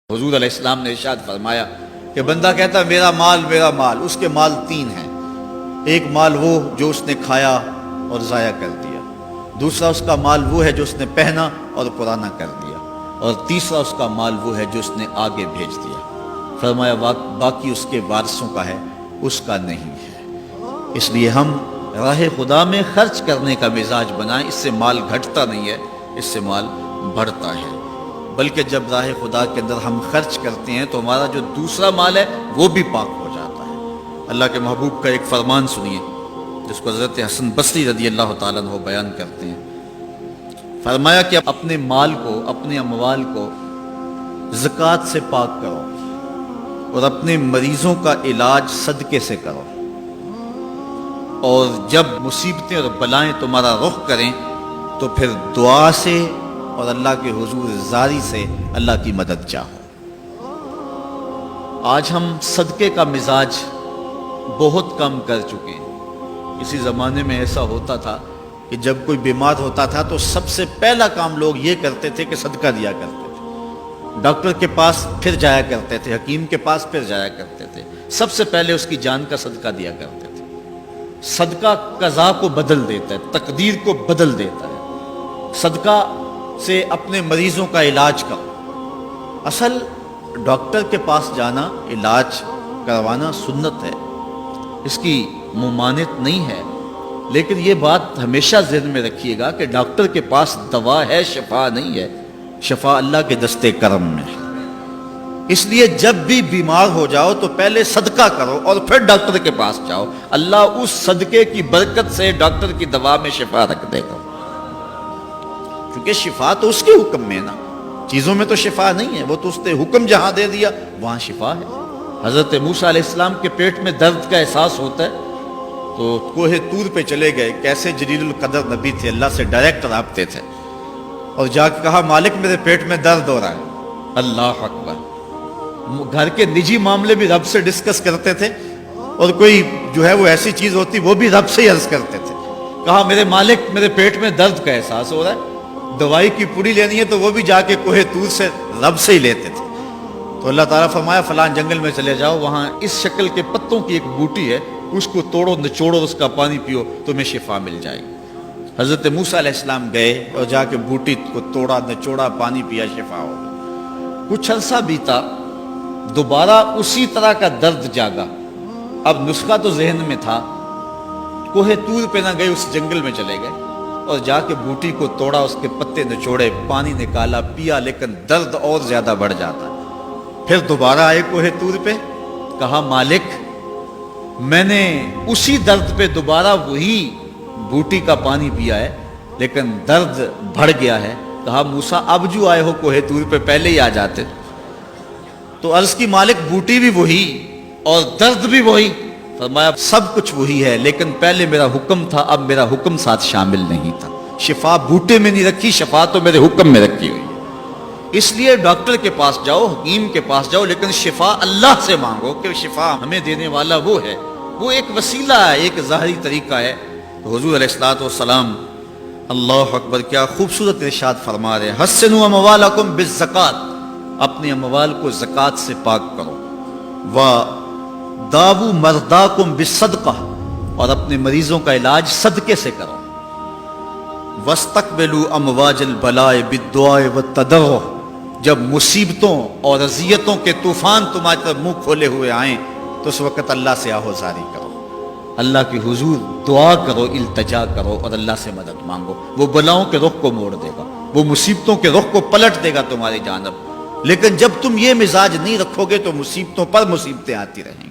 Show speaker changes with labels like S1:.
S1: حضور علیہ السلام نے ارشاد فرمایا کہ بندہ کہتا ہے میرا مال، اس کے مال تین ہیں۔ ایک مال وہ جو اس نے کھایا اور ضائع کر دیا، دوسرا اس کا مال وہ ہے جو اس نے پہنا اور پرانا کر دیا، اور تیسرا اس کا مال وہ ہے جو اس نے آگے بھیج دیا۔ فرمایا باقی اس کے وارثوں کا ہے، اس کا نہیں ہے۔ اس لیے ہم راہ خدا میں خرچ کرنے کا مزاج بنائیں، اس سے مال گھٹتا نہیں ہے، اس سے مال بڑھتا ہے۔ بلکہ جب راہ خدا کے اندر ہم خرچ کرتے ہیں تو ہمارا جو دوسرا مال ہے وہ بھی پاک ہو جاتا ہے۔ اللہ کے محبوب کا ایک فرمان سنیے جس کو حضرت حسن بصری رضی اللہ تعالیٰ عنہ بیان کرتے ہیں۔ فرمایا کہ اپنے مال کو، اپنے اموال کو زکوٰۃ سے پاک کرو اور اپنے مریضوں کا علاج صدقے سے کرو، اور جب مصیبتیں اور بلائیں تمہارا رخ کریں تو پھر دعا سے اور اللہ کے حضور زاری سے اللہ کی مدد چاہو۔ آج ہم صدقے کا مزاج بہت کم کر چکے ہیں۔ اسی زمانے میں ایسا ہوتا تھا کہ جب کوئی بیمار ہوتا تھا تو سب سے پہلا کام لوگ یہ کرتے تھے کہ صدقہ دیا کرتے تھے۔ ڈاکٹر کے پاس پھر جایا کرتے تھے، حکیم کے پاس پھر جایا کرتے تھے، سب سے پہلے اس کی جان کا صدقہ دیا کرتے تھے۔ صدقہ قضا کو بدل دیتا ہے، تقدیر کو بدل دیتا ہے۔ صدقہ سے اپنے مریضوں کا علاج کرو۔ اصل ڈاکٹر کے پاس جانا، علاج کروانا سنت ہے، اس کی ممانعت نہیں ہے، لیکن یہ بات ہمیشہ ذہن میں رکھیے گا کہ ڈاکٹر کے پاس دوا ہے، شفا نہیں ہے۔ شفا اللہ کے دستے کرم میں ہے۔ اس لیے جب بھی بیمار ہو جاؤ تو پہلے صدقہ کرو اور پھر ڈاکٹر کے پاس جاؤ، اللہ اس صدقے کی برکت سے ڈاکٹر کی دوا میں شفا رکھ دے گا، کیونکہ شفا تو اس کے حکم میں ہے نا، چیزوں میں تو شفا نہیں ہے، وہ تو اس نے حکم جہاں دے دیا وہاں شفا ہے۔ حضرت موسیٰ علیہ السلام کے پیٹ میں درد کا احساس ہوتا ہے تو کوہ طور پہ چلے گئے، کیسے جلیل القدر نبی تھے، اللہ سے ڈائریکٹ رابطے تھے، اور جا کے کہا مالک میرے پیٹ میں درد ہو رہا ہے۔ اللہ اکبر۔ گھر کے نجی معاملے بھی رب سے ڈسکس کرتے تھے، اور کوئی جو ہے وہ ایسی چیز ہوتی وہ بھی رب سے ہی عرض کرتے تھے۔ کہا میرے مالک میرے پیٹ میں درد کا احساس ہو رہا ہے، دوائی کی پوری لینی ہے تو وہ بھی جا کے کوہ طور سے رب سے ہی لیتے تھے۔ تو اللہ تعالیٰ فرمایا فلاں جنگل میں چلے جاؤ، وہاں اس شکل کے پتوں کی ایک بوٹی ہے، اس کو توڑو نچوڑو، اس کا پانی پیو، تمہیں شفا مل جائے گی۔ حضرت موسیٰ علیہ السلام گئے اور جا کے بوٹی کو توڑا نچوڑا، پانی پیا، شفا ہو گئی۔ کچھ عرصہ بیتا، دوبارہ اسی طرح کا درد جاگا۔ اب نسخہ تو ذہن میں تھا، کوہ طور پہ نہ گئے، اس جنگل میں چلے گئے اور جا کے بوٹی کو توڑا، اس کے پتے نچوڑے، پانی نکالا، پیا، لیکن درد اور زیادہ بڑھ جاتا۔ پھر دوبارہ آئے کوہ طور پہ، کہا مالک میں نے اسی درد پہ دوبارہ وہی بوٹی کا پانی پیا ہے لیکن درد بڑھ گیا ہے۔ کہا موسیٰ اب جو آئے ہو کوہ طور پہ پہلے ہی آ جاتے۔ تو عرض کی مالک بوٹی بھی وہی اور درد بھی وہی۔ فرمایا سب کچھ وہی ہے لیکن پہلے میرا حکم تھا، اب میرا حکم ساتھ شامل نہیں تھا۔ شفا بوٹے میں نہیں رکھی، شفا تو میرے حکم میں رکھی ہوئی ہے۔ اس لیے ڈاکٹر کے پاس جاؤ، حکیم کے پاس جاؤ، لیکن شفا اللہ سے مانگو، کہ شفا ہمیں دینے والا وہ ہے۔ وہ ایک وسیلہ ہے، ایک ظاہری طریقہ ہے۔ تو حضور علیہ الصلوۃ والسلام، اللہ اکبر، کیا خوبصورت ارشاد فرما رہے ہیں، حسنوا اموالکم بالزکوٰۃ، اپنے اموال کو زکوٰۃ سے پاک کرو، داووا مرضاکم بالصدقہ، اور اپنے مریضوں کا علاج صدقے سے کرو، واستقبلوا امواج البلاء بالدعاء والتضرع، جب مصیبتوں اور اذیتوں کے طوفان تمہاری طرف منہ کھولے ہوئے آئیں تو اس وقت اللہ سے آہوزاری کرو، اللہ کی حضور دعا کرو، التجا کرو اور اللہ سے مدد مانگو۔ وہ بلاؤں کے رخ کو موڑ دے گا، وہ مصیبتوں کے رخ کو پلٹ دے گا تمہاری جانب۔ لیکن جب تم یہ مزاج نہیں رکھو گے تو مصیبتوں پر مصیبتیں آتی رہیں گی۔